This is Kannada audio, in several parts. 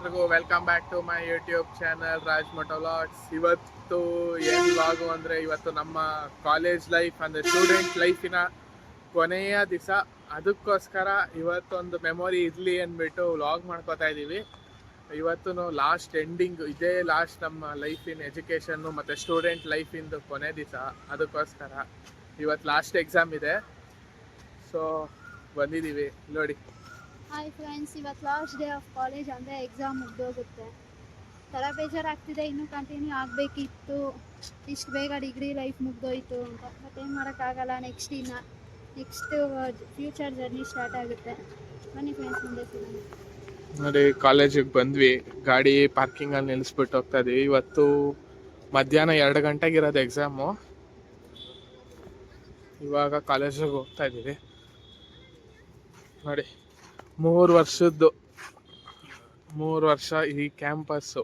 ಎಲ್ರಿಗೂ welcome back to my YouTube channel Rajmath vlogs. ಇವತ್ತು ಏನು ವ್ಲಾಗು ಅಂದರೆ ಇವತ್ತು ನಮ್ಮ ಕಾಲೇಜ್ ಲೈಫ್ ಅಂದರೆ ಸ್ಟೂಡೆಂಟ್ ಲೈಫಿನ ಕೊನೆಯ ದಿವಸ. ಅದಕ್ಕೋಸ್ಕರ ಇವತ್ತೊಂದು ಮೆಮೊರಿ ಇರಲಿ ಅಂದ್ಬಿಟ್ಟು ವ್ಲಾಗ್ ಮಾಡ್ಕೋತಾ ಇದ್ದೀವಿ. ಇವತ್ತು ಲಾಸ್ಟ್ ಎಂಡಿಂಗ್, ಇದೇ ಲಾಸ್ಟ್ ನಮ್ಮ ಲೈಫಿನ ಎಜುಕೇಷನ್ನು ಮತ್ತು ಸ್ಟೂಡೆಂಟ್ ಲೈಫಿಂದು ಕೊನೆ ದಿವಸ. ಅದಕ್ಕೋಸ್ಕರ ಇವತ್ತು ಲಾಸ್ಟ್ ಎಕ್ಸಾಮ್ ಇದೆ, ಸೊ ಬಂದಿದ್ದೀವಿ ನೋಡಿ. ಹಾಯ್ ಫ್ರೆಂಡ್ಸ್, ಇವತ್ತು ಲಾಸ್ಟ್ ಡೇ ಆಫ್ ಕಾಲೇಜ್ ಅಂದರೆ ಎಕ್ಸಾಮ್ ಮುಗ್ದೋಗುತ್ತೆ. ಥರ ಬೇಜಾರಾಗ್ತಿದೆ, ಇನ್ನೂ ಕಂಟಿನ್ಯೂ ಆಗಬೇಕಿತ್ತು, ಇಷ್ಟು ಬೇಗ ಡಿಗ್ರಿ ಲೈಫ್ ಮುಗ್ದೋಯ್ತು ಅಂತ. ಬಟ್ ಏನು ಮಾಡೋಕ್ಕಾಗಲ್ಲ, ನೆಕ್ಸ್ಟ್ ಫ್ಯೂಚರ್ ಜರ್ನಿ ಸ್ಟಾರ್ಟ್ ಆಗುತ್ತೆ. ಬನ್ನಿ ಫ್ರೆಂಡ್ಸ್, ಮುಂದೆ ಸಿಗೋಣ. ನೋಡಿ, ಕಾಲೇಜಿಗೆ ಬಂದ್ವಿ, ಗಾಡಿ ಪಾರ್ಕಿಂಗಲ್ಲಿ ನಿಲ್ಲಿಸ್ಬಿಟ್ಟು ಹೋಗ್ತಾ ಇದೀವಿ. ಇವತ್ತು ಮಧ್ಯಾಹ್ನ 2 ಗಂಟೆಗಿರೋದು ಎಕ್ಸಾಮು. ಇವಾಗ ಕಾಲೇಜಿಗೆ ಹೋಗ್ತಾ ಇದ್ದೀವಿ. ನೋಡಿ, 3 ವರ್ಷ ಈ ಕ್ಯಾಂಪಸ್ಸು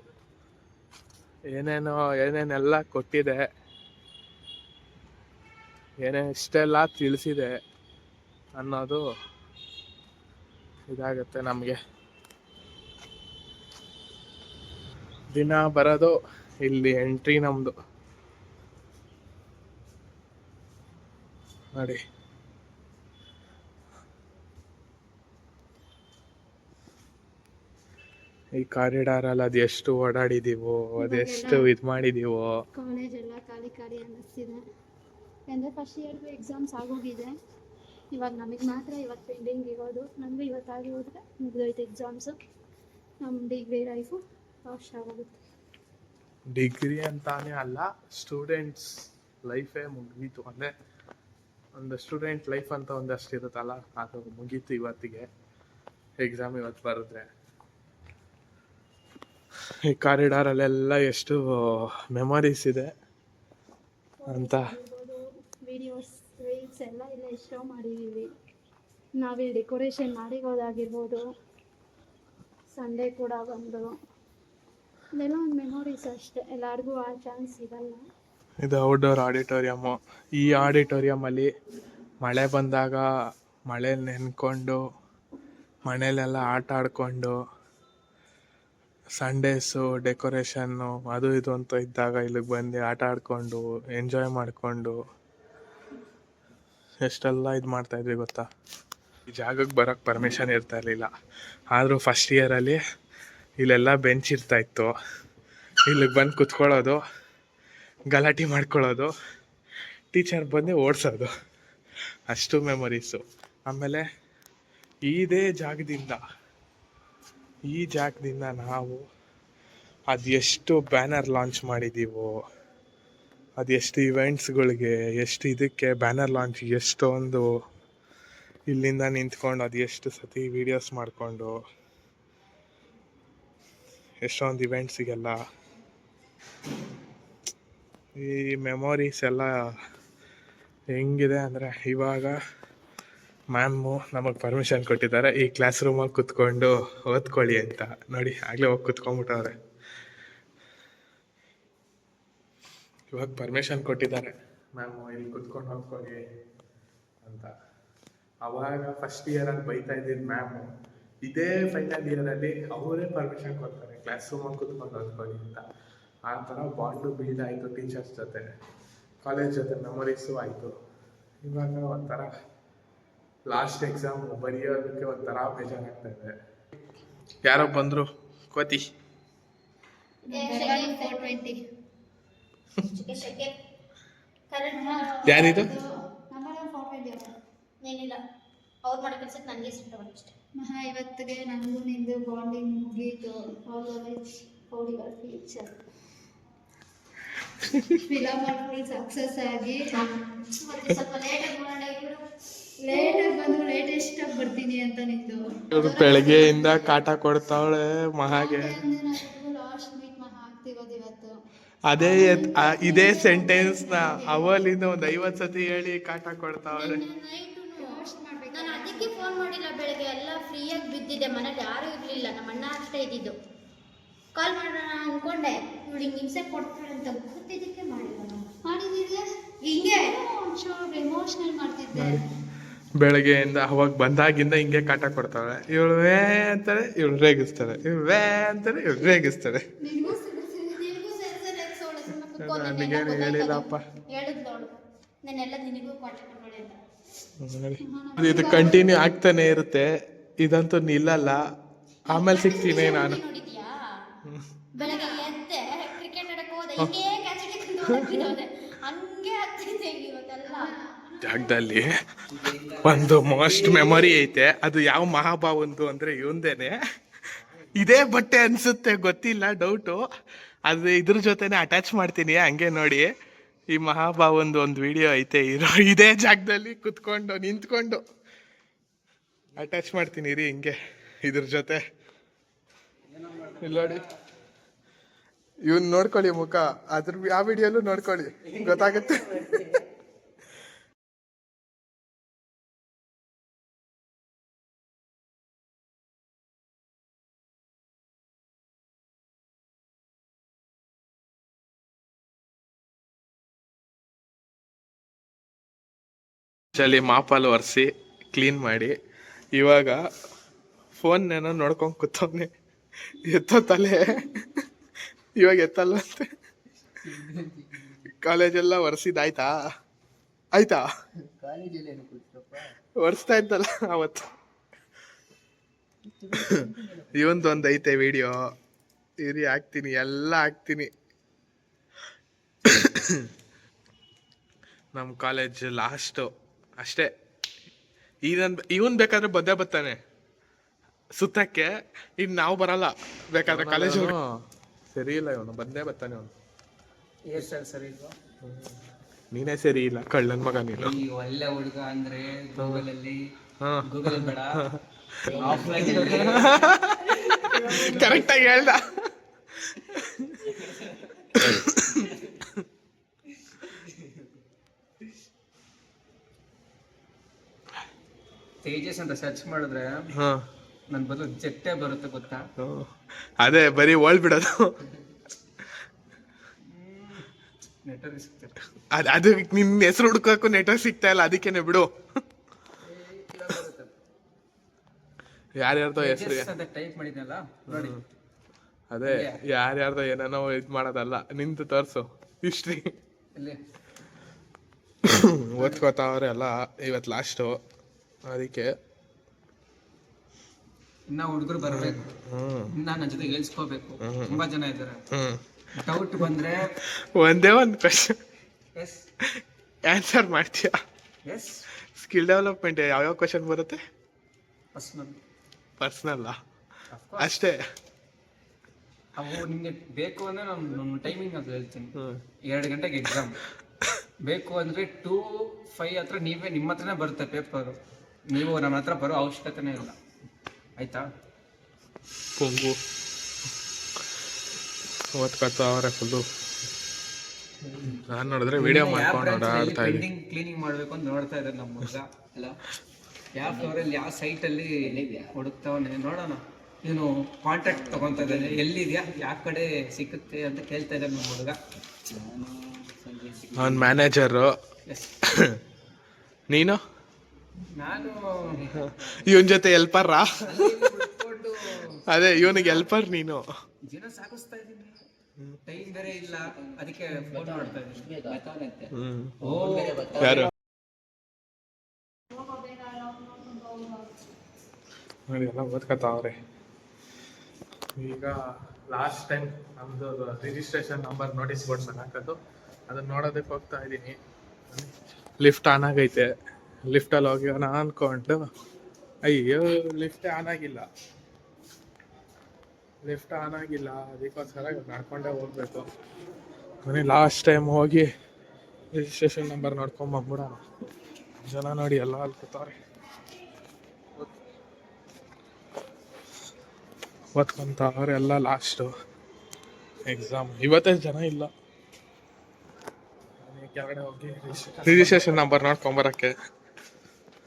ಏನೇನೆಲ್ಲ ಕೊಟ್ಟಿದೆ, ಇಷ್ಟೆಲ್ಲ ತಿಳಿಸಿದೆ ಅನ್ನೋದು ಇದಾಗುತ್ತೆ ನಮಗೆ. ದಿನ ಬರೋದು ಇಲ್ಲಿ ಎಂಟ್ರಿ ನಮ್ಮದು ನೋಡಿ. ಈ ಕಾರಿಡಾರಲ್ಲಿ ಅದೆಷ್ಟು ಓಡಾಡಿದೀವೋ, ಅದೆಷ್ಟು ಇದು ಮಾಡಿದೀವೋ. ಕಾಲೇಜ್ ಎಲ್ಲ ಖಾಲಿ ಖಾಲಿ ಅನ್ನಿಸ್ತಿದೆ. ಅಂದರೆ ಫಸ್ಟ್ ಇಯರ್ದು ಎಕ್ಸಾಮ್ಸ್ ಆಗೋಗಿದೆ. ಇವಾಗ ನಮಗೆ ಮಾತ್ರ ಇವತ್ತು ಪೆಂಡಿಂಗ್ ಇರೋದು. ನಮಗೂ ಇವತ್ತಾಗಿ ಹೋದರೆ ಮುಗಿದೋಯ್ತು ಎಕ್ಸಾಮ್ಸು. ನಮ್ಮ ಡಿಗ್ರಿ ಲೈಫು ಲಾಸ್ಟ್ ಆಗೋಗುತ್ತೆ. ಡಿಗ್ರಿ ಅಂತಾನೆ ಅಲ್ಲ, ಸ್ಟೂಡೆಂಟ್ಸ್ ಲೈಫೇ ಮುಗೀತು. ಅಂದರೆ ಒಂದು ಸ್ಟೂಡೆಂಟ್ ಲೈಫ್ ಅಂತ ಒಂದಷ್ಟು ಇರುತ್ತಲ್ಲ, ಅದು ಮುಗೀತು ಇವತ್ತಿಗೆ. ಎಕ್ಸಾಮ್ ಇವತ್ತು ಬರೆದ್ರೆ ಈ ಕಾರಿಡಾರಲ್ಲೆಲ್ಲ ಎಷ್ಟು ಮೆಮೊರೀಸ್ ಇದೆ ಅಂತ. ವಿಡಿಯೋಸ್, ರೀಲ್ಸ್ ಎಲ್ಲ ಇಲ್ಲ ಎಷ್ಟೋ ಮಾಡಿದ್ದೀವಿ. ನಾವಿಲ್ಲಿ ಡೆಕೋರೇಷನ್ ಮಾಡಿರೋದಾಗಿರ್ಬೋದು, ಸಂಡೇ ಕೂಡ ಬಂದು ಇದೆಲ್ಲ ಒಂದು ಮೆಮೊರೀಸ್ ಅಷ್ಟೇ. ಎಲ್ಲರಿಗೂ ಆ ಚಾನ್ಸ್ ಸಿಗಲ್ಲ. ಇದು ಔಟ್ಡೋರ್ ಆಡಿಟೋರಿಯಮ್ಮು. ಈ ಆಡಿಟೋರಿಯಮಲ್ಲಿ ಮಳೆ ಬಂದಾಗ ಮಳೇಲಿ ನೆನ್ಕೊಂಡು, ಮನೇಲೆಲ್ಲ ಆಟ ಆಡಿಕೊಂಡು, ಸಂಡೇಸು ಡೆಕೋರೇಷನ್ನು ಅದು ಇದು ಅಂತ ಇದ್ದಾಗ ಇಲ್ಲಿಗೆ ಬಂದು ಆಟ ಆಡಿಕೊಂಡು ಎಂಜಾಯ್ ಮಾಡಿಕೊಂಡು ಎಷ್ಟೆಲ್ಲ ಇದು ಮಾಡ್ತಾಯಿದ್ವಿ ಗೊತ್ತಾ. ಈ ಜಾಗಕ್ಕೆ ಬರೋಕ್ಕೆ ಪರ್ಮಿಷನ್ ಇರ್ತಾ ಇರಲಿಲ್ಲ, ಆದರೂ ಫಸ್ಟ್ ಇಯರಲ್ಲಿ ಇಲ್ಲೆಲ್ಲ ಬೆಂಚ್ ಇರ್ತಾಯಿತ್ತು. ಇಲ್ಲಿಗೆ ಬಂದು ಕುತ್ಕೊಳ್ಳೋದು, ಗಲಾಟೆ ಮಾಡ್ಕೊಳ್ಳೋದು, ಟೀಚರ್ ಬಂದು ಓಡಿಸೋದು, ಅಷ್ಟು ಮೆಮೊರೀಸು. ಆಮೇಲೆ ಇದೇ ಜಾಗದಿಂದ ನಾವು ಅದೆಷ್ಟು ಬ್ಯಾನರ್ ಲಾಂಚ್ ಮಾಡಿದ್ದೀವೋ, ಅದೆಷ್ಟು ಇವೆಂಟ್ಸ್ಗಳಿಗೆ, ಎಷ್ಟು ಇದಕ್ಕೆ ಬ್ಯಾನರ್ ಲಾಂಚ್, ಎಷ್ಟೊಂದು ಇಲ್ಲಿಂದ ನಿಂತ್ಕೊಂಡು ಅದೆಷ್ಟು ಸತಿ ವೀಡಿಯೋಸ್ ಮಾಡಿಕೊಂಡು, ಎಷ್ಟೊಂದು ಇವೆಂಟ್ಸಿಗೆಲ್ಲ ಈ ಮೆಮೊರೀಸ್ ಎಲ್ಲ ಹೆಂಗಿದೆ ಅಂದರೆ, ಇವಾಗ ಮ್ಯಾಮು ನಮಗೆ ಪರ್ಮಿಷನ್ ಕೊಟ್ಟಿದ್ದಾರೆ ಈ ಕ್ಲಾಸ್ ರೂಮಲ್ಲಿ ಕುತ್ಕೊಂಡು ಓದ್ಕೊಳ್ಳಿ ಅಂತ. ನೋಡಿ, ಆಗಲೇ ಹೋಗಿ ಕುತ್ಕೊಂಡ್ಬಿಟ್ಟವ್ರೆ. ಇವಾಗ ಪರ್ಮಿಷನ್ ಕೊಟ್ಟಿದ್ದಾರೆ ಮ್ಯಾಮು, ಇಲ್ಲಿ ಕುತ್ಕೊಂಡು ಓದ್ಕೊಳ್ಳಿ ಅಂತ. ಅವಾಗ ಫಸ್ಟ್ ಇಯರಲ್ಲಿ ಬೈತಾ ಇದ್ದಿದ್ದು ಮ್ಯಾಮು, ಇದೇ ಫೈನಲ್ ಇಯರಲ್ಲಿ ಅವರೇ ಪರ್ಮಿಷನ್ ಕೊಡ್ತಾರೆ ಕ್ಲಾಸ್ ರೂಮಲ್ಲಿ ಕುತ್ಕೊಂಡು ಓದ್ಕೊಳ್ಳಿ ಅಂತ. ಆ ಥರ ಬಾಂಡು ಬಿಲ್ಡ್ ಆಯಿತು ಟೀಚರ್ಸ್ ಜೊತೆ, ಕಾಲೇಜ್ ಜೊತೆ ಮೆಮೊರೀಸು ಆಯಿತು. ಇವಾಗ ಒಂಥರ ಲಾಸ್ಟ್ ಎಕ್ಸಾಮ್ ಬರೆಯೋದಕ್ಕೆ ಒಂಥರ ಬೇಜಾರಾಗ್ತಾ ಇದೆ. ಯಾರೋ ಬಂದರು ಕೋತಿ. ಯಾರಿದು? ಏನಿಲ್ಲ, ಅವ್ರು ಮಾಡೋ ಕೆಲಸಕ್ಕೆ ನನಗೆ ಇಷ್ಟ. ಮಹಾ ಇವತ್ತಿಗೆ ನನಗೂ ನಿಂದು ಬಾಂಡಿಂಗ್ ಮುಗೀತು. ಫ್ಯೂಚರ್ ಫಿಲಮ್ ಸಕ್ಸಸ್ ಆಗಿ ಸ್ವಲ್ಪ ಲೇಟಾಗಿ ಬಂದು ಲೇಟೆಸ್ಟ್ ಆಗಿ ಬರ್ತೀನಿ ಅಂತ ನಿಂದು. ಇವರು ಬೆಳಗ್ಗೆಯಿಂದ ಕಾಟ ಕೊಡ್ತಾವಳೆ ಮಹಾಗೆ. ಲಾಸ್ಟ್ ಮೀಟ್ ಮಹಾ ಆಗ್ತಿರೋದು ಇವತ್ತು. ಅದೇ ಇದೇ ಸೆಂಟೆನ್ಸ್ನ ಅವಲಿಂದ ಒಂದು 50 ಸತಿ ಹೇಳಿ ಕಾಟ ಕೊಡ್ತಾವಳೆ. ನಾನು ಅದಕ್ಕೆ ಫೋನ್ ಮಾಡಿಲ್ಲ, ಬೆಳಗ್ಗೆ ಎಲ್ಲ ಫ್ರೀಯಾಗಿ ಬಿದ್ದಿದ್ದೆ, ಮನೇಲಿ ಯಾರೂ ಇರಲಿಲ್ಲ, ನಮ್ಮ ಅಣ್ಣ ಅಷ್ಟೇ ಇದ್ದಿದ್ದು. ಕಾಲ್ ಮಾಡೋಣ ಅಂದ್ಕೊಂಡೆ, ಇವಳು ಹಿಂಗೆ ಹಿಂಸೆ ಕೊಡ್ತಾಳೆ ಅಂತ ಗೊತ್ತಿದ್ದಕ್ಕೆ ಮಾಡಿದ್ದಿದ್ದೆ. ಹಿಂಗೆ ಒಂಚೂರು ಎಮೋಷ್ನಲ್ ಮಾಡ್ತಿದ್ದೆ. ಬೆಳಗ್ಗೆಯಿಂದ ಅವಾಗ ಬಂದಾಗಿಂದ ಹಿಂಗೆ ಕಾಟ ಕೊಡ್ತಾಳೆ. ಇವಳು ವೇ ಅಂತಾಳೆ, ಇವಳು ರೇಗಿಸ್ತಾಳೆ, ಇವಳು ವೇ ಅಂತಾಳೆ, ಇವಳು ರೇಗಿಸ್ತಾಳೆ. ನನಗೇನು ಹೇಳಿಲ್ಲಪ್ಪ. ಇದು ಕಂಟಿನ್ಯೂ ಆಗ್ತಾನೆ ಇರುತ್ತೆ, ಇದಂತೂ ನಿಲ್ಲಲ್ಲ. ಆಮೇಲೆ ಸಿಗ್ತೀನಿ ನಾನು. ಜಾಗದಲ್ಲಿ ಒಂದು ಮೋಸ್ಟ್ ಮೆಮೊರಿ ಐತೆ. ಅದು ಯಾವ ಮಹಾಭಾವಂದು ಅಂದ್ರೆ ಇವಂದೇನೆ. ಇದೇ ಬಟ್ಟೆ ಅನ್ಸುತ್ತೆ, ಗೊತ್ತಿಲ್ಲ, ಡೌಟು. ಅದು ಇದ್ರ ಜೊತೆನೆ ಅಟ್ಯಾಚ್ ಮಾಡ್ತೀನಿ, ಹಂಗೆ ನೋಡಿ. ಈ ಮಹಾಭಾವಂದು ಒಂದು ವಿಡಿಯೋ ಐತೆ, ಇದೇ ಜಾಗದಲ್ಲಿ ಕುತ್ಕೊಂಡು ನಿಂತ್ಕೊಂಡು ಅಟ್ಯಾಚ್ ಮಾಡ್ತೀನಿ ರೀ ಹಿಂಗೆ ಇದ್ರ ಜೊತೆ. ಇಲ್ಲಿ ನೋಡಿ, ಇವನ್ ನೋಡ್ಕೊಳ್ಳಿ ಮುಖ, ಅದ್ರ ಆ ವಿಡಿಯೋಲು ನೋಡ್ಕೊಳ್ಳಿ, ಗೊತ್ತಾಗುತ್ತೆ. ಚಳಿ ಮಾಪಲ್ಲಿ ಒರೆಸಿ ಕ್ಲೀನ್ ಮಾಡಿ, ಇವಾಗ ಫೋನ್ ಏನೋ ನೋಡ್ಕೊಂಡು ಕೂತವ್ನೆ. ಎತ್ತೋ ತಲೆ, ಇವಾಗ ಎತ್ತಲ್ಲಂತೆ. ಕಾಲೇಜೆಲ್ಲ ಒರೆಸಿದಾಯ್ತಾ? ಆಯ್ತಾ? ಒರೆಸ್ತಾ ಇದ್ದಲ್ಲ ಅವತ್ತು. ಇವಂದೊಂದು ಐತೆ ವಿಡಿಯೋ, ಇರಿ ಹಾಕ್ತೀನಿ, ಎಲ್ಲ ಹಾಕ್ತೀನಿ. ನಮ್ಮ ಕಾಲೇಜ್ ಲಾಸ್ಟು ಅಷ್ಟೇ. ಇವನ್ ಬೇಕಾದ್ರೆ ಬಂದೇ ಬರ್ತಾನೆ ಸುತ್ತಕ್ಕೆ, ಇನ್ ನಾವು ಬರಲ್ಲ. ಬೇಕಾದ್ರೆ ಕಾಲೇಜ್ ಸರಿ ಇಲ್ಲ, ಇವನು ಬಂದೇ ಬರ್ತಾನೆ. ಅವನು ಸರಿ ಇಲ್ವಾ? ನೀನೇ ಸರಿ ಇಲ್ಲ, ಕಳ್ಳನ್ ಮಗ ನೀನು. ಒಳ್ಳೆ ಹುಡುಗ ಅಂದ್ರೆ ಗೂಗಲ್ ಬೇಡ, ಕರೆಕ್ಟ್ ಆಗಿ ಹೇಳ್ದ. ತೇಜಸ್ ಅಂತ ಸರ್ಚ್ ಮಾಡಿದ್ರೆ ನನ್ ಬದಲು ಜೆಟ್ಟೆ ಬರುತ್ತೆ, ಗೊತ್ತಾ? ಅದೇ ಬರೀ ಓಲ್ಡ್ ಬಿಡೋದು. ನೆಟ್ವರ್ಕ್ ಸಿಗ್ತದೆ. ಅದು ನಿನ್ ಹೆಸರು ಹುಡ್ಕೋಕು ನೆಟ್ವರ್ಕ್ ಸಿಗ್ತಾ ಇಲ್ಲ, ಅದಕ್ಕೇನೆ ಬಿಡು. ಯಾರ್ಯಾರ್ದೋ ಹೆಸರು ಟೈಪ್ ಮಾಡಿದ್ನಲ್ಲ ನೋಡಿ, ಅದೇ ಯಾರ್ಯಾರ್ದೋ ಏನೇನೋ ಇದ್ ಮಾಡೋದಲ್ಲ, ನಿಂತು ತೋರ್ಸು ಹಿಸ್ಟ್ರಿ. ಓದ್ಕೋತಾವ್ರೆ ಅಲ್ಲ, ಇವತ್ತು ಲಾಸ್ಟು, ಅದಕ್ಕೆ ಇನ್ನ ಹುಡುಗರು ಬರ್ಬೇಕು, ಇನ್ನ ನನ್ನ ಜೊತೆ ಹೇಳ್ಸ್ಕೋಬೇಕು. ತುಂಬಾ ಜನ ಇದ್ದಾರೆ. ಡೌಟ್ ಬಂದ್ರೆ ಒಂದೇ ಒಂದು ಕ್ವಶನ್ ಆನ್ಸರ್ ಮಾಡ್ತೀಯಾ? ಸ್ಕಿಲ್ ಡೆವಲಪ್ಮೆಂಟ್ ಯಾವ್ಯಾವ ಕ್ವಶನ್ ಬರುತ್ತೆ? ಪರ್ಸನಲ್ ಅಷ್ಟೇ. ಅವು ನಿಮ್ಗೆ ಬೇಕು ಅಂದ್ರೆ ನಾನು ಟೈಮಿಂಗ್ ಅದು ಹೇಳ್ತೀನಿ. 2 ಗಂಟೆಗೆ ಎಕ್ಸಾಮ್. ಬೇಕು ಅಂದ್ರೆ 2:05 ಹತ್ರ ನೀವೇ ನಿಮ್ಮ ಹತ್ರನೇ ಬರುತ್ತೆ ಪೇಪರ್. ನೀವು ನಮ್ಮ ಹತ್ರ ಬರೋ ಅವಶ್ಯಕತೆನೇ ಇಲ್ಲ, ಆಯ್ತಾ? ಪೊಂಗು ಓದ್ಕೊತಾವ್ರೆ ಫುಲ್ಲು. ನಾನು ನೋಡಿದ್ರೆ ವಿಡಿಯೋ ಮಾಡ್ಕೊಂಡು ಆಡ್ತಾ ಇದ್ದೀನಿ. ಕ್ಲೀನಿಂಗ್ ಮಾಡ್ಬೇಕು ಅಂತ ನೋಡ್ತಾ ಇದ್ದಾರೆ ನಮ್ಮ ಹುಡುಗ. ಅಲ್ಲ, ಯಾವ ಫ್ಲೋರಲ್ಲಿ ಯಾವ ಸೈಟಲ್ಲಿ ಹುಡುಕ್ತಾವನೆ ನೋಡೋಣ. ಇವನು ಕಾಂಟ್ಯಾಕ್ಟ್ ತಗೊಂತ ಇದ್ದಾನೆ, ಎಲ್ಲಿದ್ಯಾ, ಯಾವ ಕಡೆ ಸಿಕ್ಕುತ್ತೆ ಅಂತ ಕೇಳ್ತಾ ಇದ್ದಾನೆ ನಮ್ಮ ಹುಡುಗ. ಅವನ್ ಮ್ಯಾನೇಜರು. ನೀನು? ನಾನು ಇವನ್ ಜೊತೆ ಹೆಲ್ಪರ್. ಅದೇ ಇವನಿಗೆ ಹೆಲ್ಪರ್ ನೀನು. ಜೀವನ ಸಾಗಿಸ್ತಾ ಇದ್ದೀನಿ, ಟೈಮ್ ಬೇರೆ ಇಲ್ಲ, ಅದಕ್ಕೆ ಫೋನ್ ಮಾಡ್ತಾ ಇದ್ದೀನಿ. ಯಾರು ನೋಡಿ ಎಲ್ಲ ಓದ್ಕೊತಾವ್ರೆ. ಈಗ ಲಾಸ್ಟ್ ಟೈಮ್ ನಮ್ದು ರಿಜಿಸ್ಟ್ರೇಷನ್ ನಂಬರ್ ನೋಟಿಸ್ ಬೋರ್ಡ್ ಮೇಲೆ ಹಾಕೋದು, ಅದನ್ನ ನೋಡೋದಕ್ಕೆ ಹೋಗ್ತಾ ಇದ್ದೀನಿ. ಲಿಫ್ಟ್ ಆನ್ ಆಗೈತೆ, ಲಿಫ್ಟಲ್ಲಿ ಹೋಗೋಣ ಅನ್ಕೊಂಡು, ಅಯ್ಯೋ ಲಿಫ್ಟ್ ಆನ್ ಆಗಿಲ್ಲ. ಅದಕ್ಕೋಸ್ಕರ ನಡ್ಕೊಂಡೇ ಹೋಗ್ಬೇಕು. ಮನೆ ಲಾಸ್ಟ್ ಟೈಮ್ ಹೋಗಿ ರಿಜಿಸ್ಟ್ರೇಷನ್ ನಂಬರ್ ನೋಡ್ಕೊಂಬಂದ್ಬಿಡೋಣ. ಜನ ನೋಡಿ ಎಲ್ಲ ಅಲ್ಲಿ ಕೂತವ್ರೆ, ಓದ್ಕೊಂತವ್ರೆ ಎಲ್ಲ. ಲಾಸ್ಟು ಎಕ್ಸಾಮ್ ಇವತ್ತೇ, ಜನ ಇಲ್ಲ. ಕೆಳಗಡೆ ಹೋಗಿ ರಿಜಿಸ್ಟ್ರೇಷನ್ ನಂಬರ್ ನೋಡ್ಕೊಂಬರಕ್ಕೆ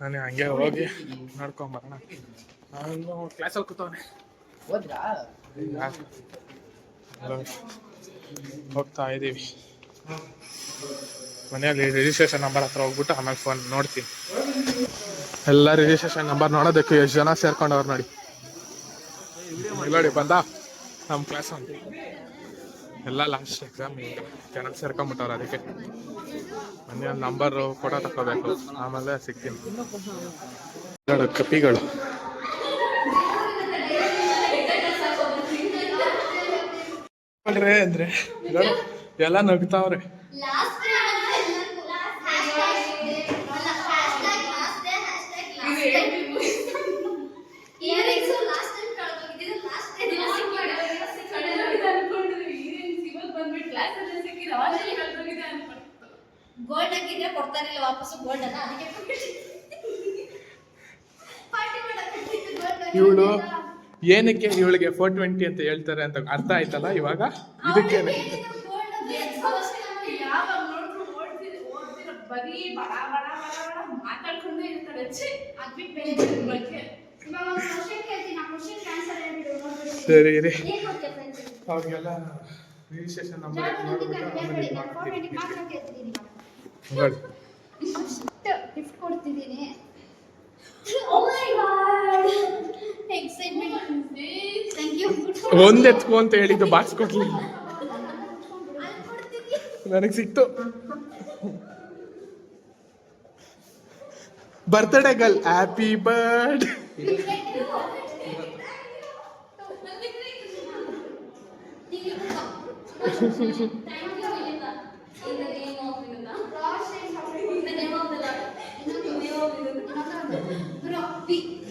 ನಾನು ಹಂಗೆ ಹೋಗಿ ನೋಡ್ಕೊಂಬರೋಣ. ನಾನು ಕ್ಲಾಸಲ್ಲಿ ಕೂತವನೆ, ಹೋಗ್ತಾ ಇದ್ದೀವಿ. ಮನೆಯಲ್ಲಿ ರಿಜಿಸ್ಟ್ರೇಷನ್ ನಂಬರ್ ಹತ್ರ ಹೋಗ್ಬಿಟ್ಟು ಆಮೇಲೆ ಫೋನ್ ನೋಡ್ತೀನಿ. ಎಲ್ಲ ರಿಜಿಸ್ಟ್ರೇಷನ್ ನಂಬರ್ ನೋಡೋದಕ್ಕೆ ಎಷ್ಟು ಜನ ಸೇರ್ಕೊಂಡವ್ರು ನೋಡಿ. ನೋಡಿ ಬಂದ ನಮ್ಮ ಕ್ಲಾಸ್ ಅಂತ ಎಲ್ಲ ಲಾಸ್ಟ್ ಎಕ್ಸಾಮ್ ಜನ ಸೇರ್ಕೊಂಬಿಟ್ಟವ್ರು. ಅದಕ್ಕೆ ಮೊನ್ನೆ ಒಂದು ನಂಬರು ಫೋಟೋ ತಗೋಬೇಕು, ಆಮೇಲೆ ಸಿಗ್ತೀನಿ. ನೋಡು ಕಪಿಗಳು. ಅಂದ್ರೆ ಎಲ್ಲ ನಗ್ತಾವ್ರೆ. ಗೋಲ್ಡ್ ಹಾಕಿದ್ರೆ ಕೊಡ್ತಾರಿಲ್ಲ ವಾಪಸ್ ಗೋಲ್ಡ್ ಅನ್ನ, ಅದಕ್ಕೆ ಇವಳು ಏನಕ್ಕೆ ಇವಳಿಗೆ 420 ಅಂತ ಹೇಳ್ತಾರೆ ಅಂತ ಅರ್ಥ ಆಯ್ತಲ್ಲ ಇವಾಗ. ಇದಕ್ಕೇನೆ ಸರಿ ರೀ. ಅವ್ರಿಗೆಲ್ಲ ರಿಜಿಸ್ಟ್ರೇಷನ್ ನಂಬರ್ ಗಿಫ್ಟ್ ಕೊಡ್ತಿದ್ದೀನಿ. ಒಂದ್ ಎತ್ಕೊ ಅಂತ ಹೇಳಿದ್ದು ಬಾಕ್ಸ್ ಕೊಡ್ಲಿಲ್ಲ, ನನಗೆ ಸಿಕ್ತು. Birthday girl, happy bird.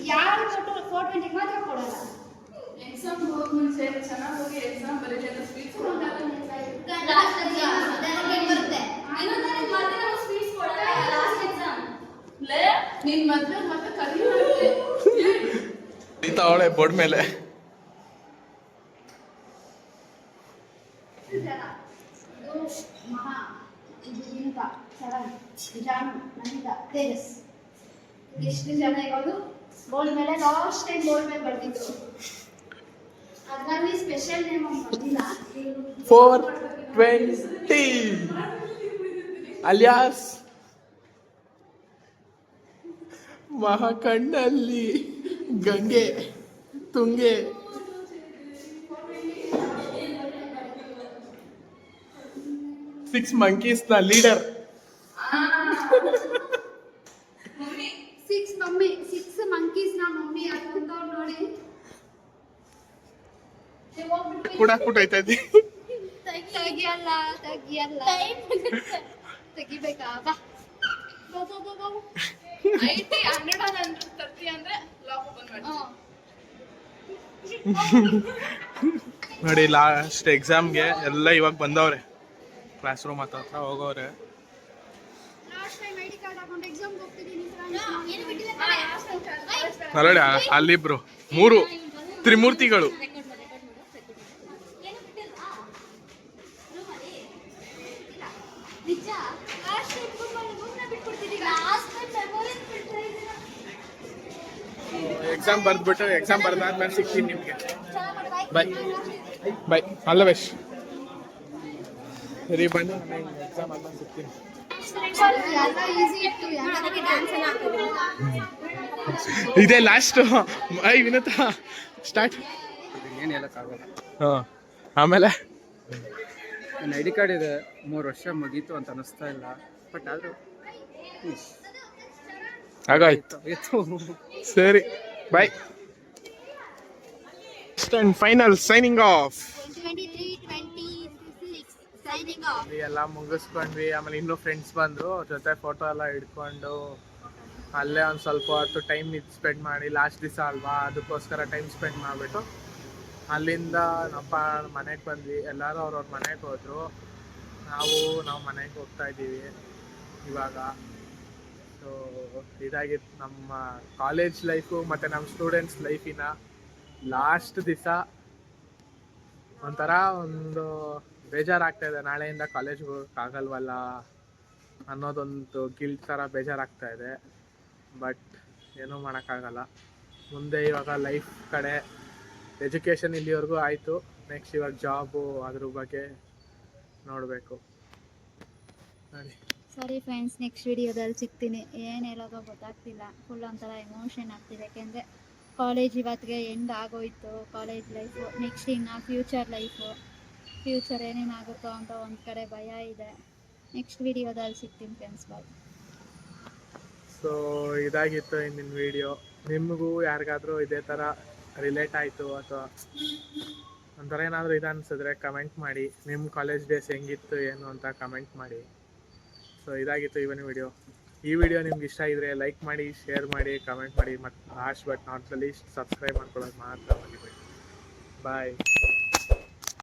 ಯಾರು 420 ಮಾತ್ರ ಕೊಡಲ್ಲ. ಎಕ್ಸಾಮ್ ಹೋಗ್ಮುಂಚೆ ಚೆನ್ನಾಗಿ ಹೋಗಿ ಎಕ್ಸಾಮ್ ಬರೀತಾರೆ, ಸ್ವೀಟ್ಸ್ ಬರುತ್ತೆ. ನಿನ್ ಮದ್ವೆ ಮತ್ತೆ ಕರೀತಾರೆ ಅವಳೆ ಬೋರ್ಡ್ ಮೇಲೆ. ಮಹಾ, ಇದು ವಿನುತಾ, ಶರಣ್, ಜಾನು, ನಮಿತಾ, ತೇಜಸ್, ಎಷ್ಟು ಜನ ಇರೋದು ಬೋರ್ಡ್ ಮೇಲೆ. ಲಾಸ್ಟ್ ಟೈಮ್ ಬೋರ್ಡ್ ಮೇಲೆ ಬರ್ತಿದ್ರು, ಅದ್ರಲ್ಲಿ ಸ್ಪೆಷಲ್ ನೇಮ್ ಅಂತ ಬಂದಿಲ್ಲ. 420 ಅಲಿಯಾಸ್ ಮಹಾಕಣ್ಣಲ್ಲಿ ಗಂಗೆ ತುಂಗೆ. 6 monkeys ನ ಲೀಡರ್. 6 ಮಂಕೀಸ್ ನ ಮಮ್ಮಿ ಹಾಕೊಂಡವ್ರು ನೋಡಿ. ಕುಡಾಕ್ಬಿಟ್ಟೈತೆ ತೆಗಿಯಲ್ಲ ತೆಗಿಬೇಕಾ? ಬಾ IT 100 and 30 ಅಂದ್ರೆ ಲಾಕ್ ಓಪನ್ ಮಾಡಿ. ನೋಡಿ ಲಾಸ್ಟ್ ಎಕ್ಸಾಮ್ಗೆ ಎಲ್ಲ ಇವಾಗ ಬಂದವ್ರೆ, ಕ್ಲಾಸ್ ರೂಮ್ ಹತ್ರ ಹೋಗೋರೆ. ಲಾಸ್ಟ್ ಟೈಮ್ ಐಡಿ ಕಾರ್ಡ್ ಹಾಕೊಂಡು ಎಕ್ಸಾಮ್ ಹೋಗ್ತಿದ್ದೀನಿ. ನೋಡಿ ಅಲ್ಲಿಬ್ರು 3 ತ್ರಿಮೂರ್ತಿಗಳು. ಎಕ್ಸಾಮ್ ಬರ್ದ್ಬಿಟ್ಟು ಎಕ್ಸಾಮ್ ಬರ್ದಾದ್ಮೇಲೆ ಸಿಗ್ತೀನಿ ನಿಮಗೆ. ಬಾಯ್ ಬಾಯ್, ಆಲ್ ದ ಬೆಸ್ಟ್. ಸರಿ ಬನ್ನಿ, ಎಕ್ಸಾಮ್ ಆದ್ಮೇಲೆ ಸಿಗ್ತೀನಿ. ಇದೇ ಲಾಸ್ಟ್. ವಿನೋತಾ ಸ್ಟಾರ್ಟ್. ಏನು ಹೇಳೋಕ್ಕಾಗಲ್ಲ. ಹಾಂ, ಆಮೇಲೆ ನನ್ನ ಐ ಡಿ ಕಾರ್ಡ್ ಇದೆ, 3 ವರ್ಷ ಮುಗೀತು ಅಂತ ಅನ್ನಿಸ್ತಾ ಇಲ್ಲ. ಬಟ್ ಆದರೂ ಆಗಾಯ್ತು. ಸರಿ bye. And final signing off. ಎಲ್ಲ ಮುಗಿಸ್ಕೊಂಡ್ವಿ. ಆಮೇಲೆ ಇನ್ನೂ ಫ್ರೆಂಡ್ಸ್ ಬಂದರು, ಅವ್ರ ಜೊತೆ ಫೋಟೋ ಎಲ್ಲ ಹಿಡ್ಕೊಂಡು ಅಲ್ಲೇ ಒಂದು ಸ್ವಲ್ಪ ಹೊತ್ತು ಟೈಮ್ ಸ್ಪೆಂಡ್ ಮಾಡಿ, ಲಾಸ್ಟ್ ದಿವಸ ಅಲ್ವಾ ಅದಕ್ಕೋಸ್ಕರ ಟೈಮ್ ಸ್ಪೆಂಡ್ ಮಾಡಿಬಿಟ್ಟು ಅಲ್ಲಿಂದ ನಮ್ಮಪ್ಪ ಮನೆಗೆ ಬಂದ್ವಿ. ಎಲ್ಲರೂ ಅವ್ರವ್ರ ಮನೆಗೆ ಹೋದರು, ನಾವು ಮನೆಗೆ ಹೋಗ್ತಾ ಇದ್ದೀವಿ ಇವಾಗ. ಸೊ ಇದಾಗಿತ್ತು ನಮ್ಮ ಕಾಲೇಜ್ ಲೈಫು ಮತ್ತು ನಮ್ಮ ಸ್ಟೂಡೆಂಟ್ಸ್ ಲೈಫಿನ ಲಾಸ್ಟ್ ದಿವಸ. ಒಂಥರ ಒಂದು ಬೇಜಾರಾಗ್ತಾಯಿದೆ, ನಾಳೆಯಿಂದ ಕಾಲೇಜ್ಗೆ ಹೋಗೋಕ್ಕಾಗಲ್ವಲ್ಲ ಅನ್ನೋದೊಂದು ಗಿಲ್ಟ್ ಥರ ಬೇಜಾರಾಗ್ತಾಯಿದೆ. ಬಟ್ ಏನೂ ಮಾಡೋಕ್ಕಾಗಲ್ಲ. ಮುಂದೆ ಇವಾಗ ಲೈಫ್ ಕಡೆ ಎಜುಕೇಷನ್ ಇಲ್ಲಿವರೆಗೂ ಆಯಿತು, ನೆಕ್ಸ್ಟ್ ಇವಾಗ ಜಾಬು ಅದ್ರ ಬಗ್ಗೆ ನೋಡಬೇಕು. ನೋಡಿ ಸರಿ ಫ್ರೆಂಡ್ಸ್, ನೆಕ್ಸ್ಟ್ ವಿಡಿಯೋದಲ್ಲಿ ಸಿಗ್ತೀನಿ. ಏನು ಹೇಳೋದೋ ಗೊತ್ತಾಗ್ತಿಲ್ಲ, ಫುಲ್ ಒಂಥರ ಎಮೋಷನ್ ಆಗ್ತಿದೆ. ಯಾಕೆಂದರೆ ಕಾಲೇಜ್ ಇವತ್ತಿಗೆ ಎಂಡ್ ಆಗೋಯ್ತು, ಕಾಲೇಜ್ ಲೈಫು. ನೆಕ್ಸ್ಟ್ ಇನ್ನು ಫ್ಯೂಚರ್ ಏನೇನಾಗುತ್ತೋ ಅಂತ ಒಂದು ಕಡೆ ಭಯ ಇದೆ. ನೆಕ್ಸ್ಟ್ ವಿಡಿಯೋದಲ್ಲಿ ಸಿಗ್ತೀನಿ ಫ್ರೆಂಡ್ಸ್, ಬಾಯ್. ಸೊ ಇದಾಗಿತ್ತು ಇಂದಿನ ವಿಡಿಯೋ. ನಿಮಗೂ ಯಾರಿಗಾದ್ರೂ ಇದೇ ಥರ ರಿಲೇಟ್ ಆಯಿತು ಅಥವಾ ಒಂಥರ ಏನಾದರೂ ಇದು ಅನಿಸಿದ್ರೆ ಕಮೆಂಟ್ ಮಾಡಿ. ನಿಮ್ಮ ಕಾಲೇಜ್ ಡೇಸ್ ಹೆಂಗಿತ್ತು ಏನು ಅಂತ ಕಮೆಂಟ್ ಮಾಡಿ. ಸೊ ಇದಾಗಿತ್ತು ಇವತ್ತಿನ ವಿಡಿಯೋ. ಈ ವಿಡಿಯೋ ನಿಮ್ಗೆ ಇಷ್ಟ ಆಗಿದ್ರೆ ಲೈಕ್ ಮಾಡಿ, ಶೇರ್ ಮಾಡಿ, ಕಮೆಂಟ್ ಮಾಡಿ, ಮತ್ತು last but not the least subscribe ಮಾಡ್ಕೊಳ್ಳೋದು ಮಾತ್ರ ಮರಿಬೇಡಿ. ಬಾಯ್.